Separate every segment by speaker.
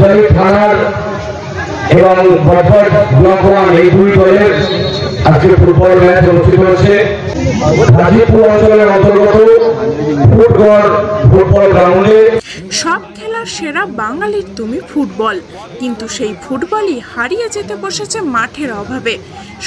Speaker 1: পূজারী থানার এবং বজবজ ব্লক 1 এই দুই দলের আজকে ফুটবল ম্যাচ অনুষ্ঠিত হচ্ছে। গাজীপুর অঞ্চলের অন্তর্গত ফুটবল গ্রাউন্ডে
Speaker 2: সব খেলার সেরা বাঙালির তুমি ফুটবল, কিন্তু সেই ফুটবলই হারিয়ে যেতে বসেছে মাঠের অভাবে।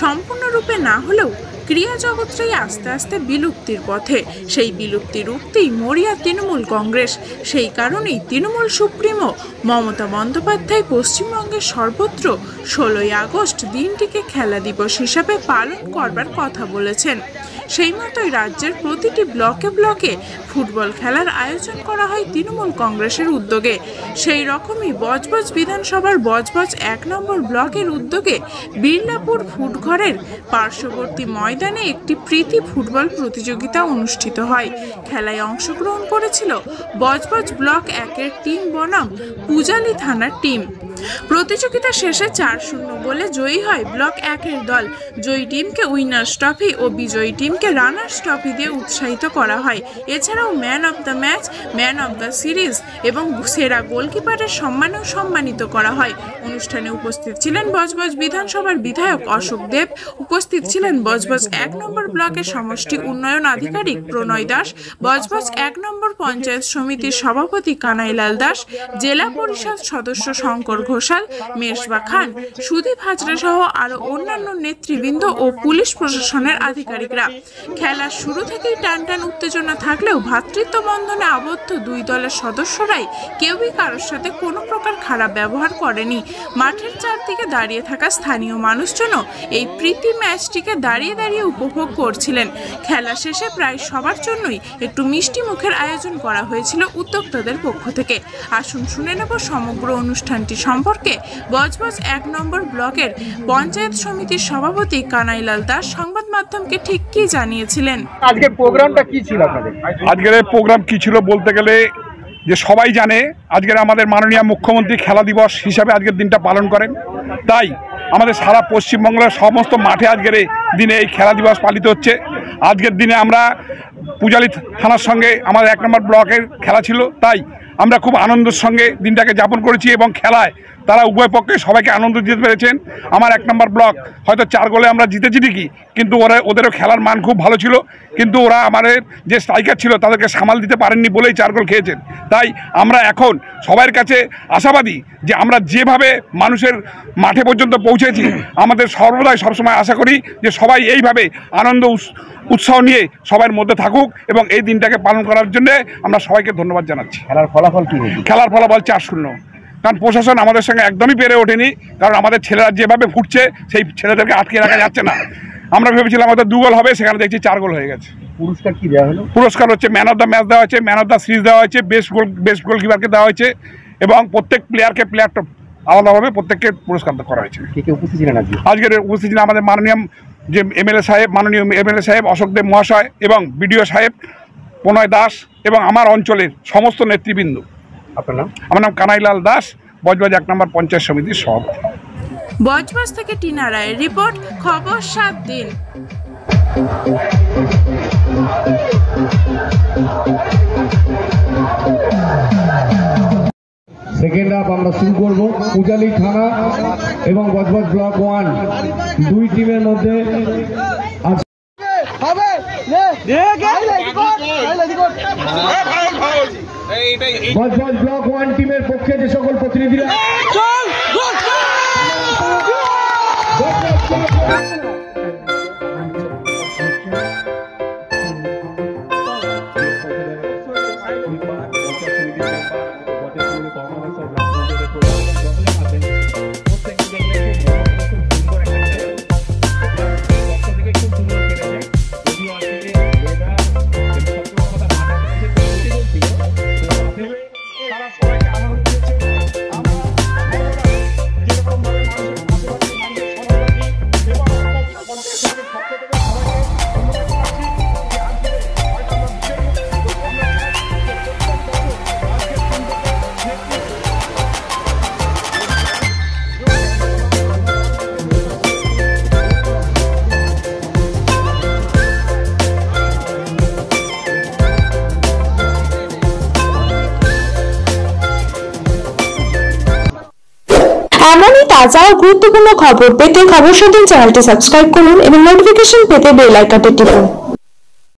Speaker 2: সম্পূর্ণরূপে না হলেও ক্রীড়া জগৎটাই আস্তে আস্তে বিলুপ্তির পথে। সেই বিলুপ্তি রুখতেই মরিয়া তৃণমূল কংগ্রেস। সেই কারণেই তৃণমূল সুপ্রিমো মমতা বন্দ্যোপাধ্যায় পশ্চিমবঙ্গের সর্বত্র 16ই আগস্ট দিনটিকে খেলা দিবস হিসাবে পালন করবার কথা বলেছেন। সেই মতোই রাজ্যের প্রতিটি ব্লকে ব্লকে ফুটবল খেলার আয়োজন করা হয় তৃণমূল কংগ্রেসের উদ্যোগে। সেই রকমই বজবজ বিধানসভার বজবজ 1 নম্বর ব্লকের উদ্যোগে বিড়লাপুর ফুটঘরের পার্শ্ববর্তী ময়দানে একটি প্রীতি ফুটবল প্রতিযোগিতা অনুষ্ঠিত হয়। খেলায় অংশগ্রহণ করেছিল বজবজ ব্লক 1-এর টিম বনাম পূজালী থানার টিম। প্রতিযোগিতা শেষে 4-0 গোলে জয়ী হয় ব্লক 1-এর দল। জয়ী টিমকে উইনার্স ট্রফি ও বিজয়ী টিমকে রানার্স ট্রফি দিয়ে উৎসাহিত করা হয়। এছাড়াও man of the match, man of the series এবং সেরা গোলকিপারের সম্মানেও সম্মানিত করা হয়। অনুষ্ঠানে উপস্থিত ছিলেন বজবজ বিধানসভার বিধায়ক অশোক দেব, উপস্থিত ছিলেন বজবজ 1 নম্বর ব্লকের সমষ্টি উন্নয়ন আধিকারিক প্রণয় দাস, বজবজ 1 নম্বর পঞ্চায়েত সমিতির সভাপতি কানাইলাল দাস, জেলা পরিষদ সদস্য শঙ্কর ঘোষাল, মেশবা খান, সুদীপ হাজরা সহ আরো অন্যান্য নেতৃবৃন্দ ও পুলিশ প্রশাসনের আধিকারিকরা। খেলার শুরু থেকেই টানটান উত্তেজনা থাকলেও ভ্রাতৃত্ব বন্ধনে আবদ্ধ দুই দলের সদস্যরাই কেউই কারোর সাথে কোনো প্রকার খারাপ ব্যবহার করেনি। মাঠের চারদিকে দাঁড়িয়ে থাকা স্থানীয় মানুষজনও এই প্রীতি ম্যাচটিকে দাঁড়িয়ে দাঁড়িয়ে উপভোগ করছিলেন। খেলা শেষে প্রায় সবার জন্যই একটু মিষ্টি মুখের আয়োজন করা হয়েছিল উদ্যোক্তাদের পক্ষ থেকে। আসুন শুনে নেব সমগ্র অনুষ্ঠানটি সম্পর্কে বজবজ 1 নম্বর ব্লকের পঞ্চায়েত সমিতির সভাপতি কানাইলাল দাস সংবাদ মাধ্যমকে ঠিক কি জানিয়েছিলেন।
Speaker 3: আজকের প্রোগ্রামটা কি ছিল আপনাদের?
Speaker 4: আজকের প্রোগ্রাম কি ছিল বলতে গেলে যে সবাই জানে আজকের আমাদের মাননীয় মুখ্যমন্ত্রী খেলা দিবস হিসাবে আজকের দিনটা পালন করেন। তাই আমাদের সারা পশ্চিমবঙ্গের সমস্ত মাঠে আজকের দিনে এই খেলা দিবস পালিত হচ্ছে। আজকের দিনে আমরা পূজালী থানার সঙ্গে আমাদের 1 নম্বর ব্লকের খেলা ছিল, তাই আমরা খুব আনন্দের সঙ্গে দিনটাকে যাপন করেছি এবং খেলায় তারা উভয় পক্ষে সবাইকে আনন্দ দিতে পেরেছেন। আমার 1 নম্বর ব্লক হয়তো 4 গোলে আমরা জিতেছি ঠিকই, কিন্তু ওদেরও খেলার মান খুব ভালো ছিল, কিন্তু ওরা আমাদের যে স্ট্রাইকার ছিল তাদেরকে সামাল দিতে পারেননি বলেই 4 গোল খেয়েছেন। তাই আমরা এখন সবার কাছে আশাবাদী যে আমরা যেভাবে মানুষের মাঠে পর্যন্ত পৌঁছেছি, আমাদের সর্বদাই সবসময় আশা করি যে সবাই এইভাবে আনন্দ উৎসাহ নিয়ে সবার মধ্যে থাকুক এবং এই দিনটাকে পালন করার জন্য আমরা সবাইকে ধন্যবাদ জানাচ্ছি।
Speaker 3: খেলার ফলাফল কি হয়েছে?
Speaker 4: খেলার ফলাফল 4-0। কারণ প্রশাসন আমাদের সঙ্গে একদমই পেরে ওঠেনি, কারণ আমাদের ছেলেরা যেভাবে ফুটছে সেই ছেলেদেরকে আটকে রাখা যাচ্ছে না। আমরা ভেবেছিলাম আমাদের 2 গোল হবে, সেখানে দেখছি 4 গোল হয়ে গেছে।
Speaker 3: পুরস্কার কি দেওয়া হলো?
Speaker 4: পুরস্কার হচ্ছে ম্যান অফ দ্য ম্যাচ দেওয়া হয়েছে, ম্যান অফ দ্য সিরিজ দেওয়া হয়েছে, বেস্ট গোলকিপারকে দেওয়া হয়েছে এবং প্রত্যেক প্লেয়ারকে আলাদাভাবে প্রত্যেককে পুরস্কার করা হয়েছে।
Speaker 3: কে উপস্থিত ছিলেন আজকে?
Speaker 4: আজকের উপস্থিত ছিলেন আমাদের মাননীয় মাননীয় এমএলএ সাহেব অশোক দেব মহাশয় এবং বিডিও সাহেব প্রণয় দাস এবং আমার অঞ্চলের সমস্ত নেতৃবৃন্দ।
Speaker 3: আপনার নাম?
Speaker 4: আমার নাম কানাইলাল দাস, বজবজ 1 নম্বর পঞ্চায়েত সমিতির সভাপতি।
Speaker 2: বজবজ থেকে টিনা রায়ের রিপোর্ট, খবর 7 দিন।
Speaker 5: সেকেন্ড হাফ আমরা শুরু করব। পূজালী থানা এবং বজবজ ব্লক 1 দুই টিমের মধ্যে বজবজ ব্লক 1 টিমের পক্ষে যে সকল প্রতিনিধিরা
Speaker 6: এমনই তাজা ও গুরুত্বপূর্ণ খবর পেতে খবর শোধন চ্যানেলটি সাবস্ক্রাইব করুন এবং নোটিফিকেশন পেতে বেল আইকনটি টিপুন।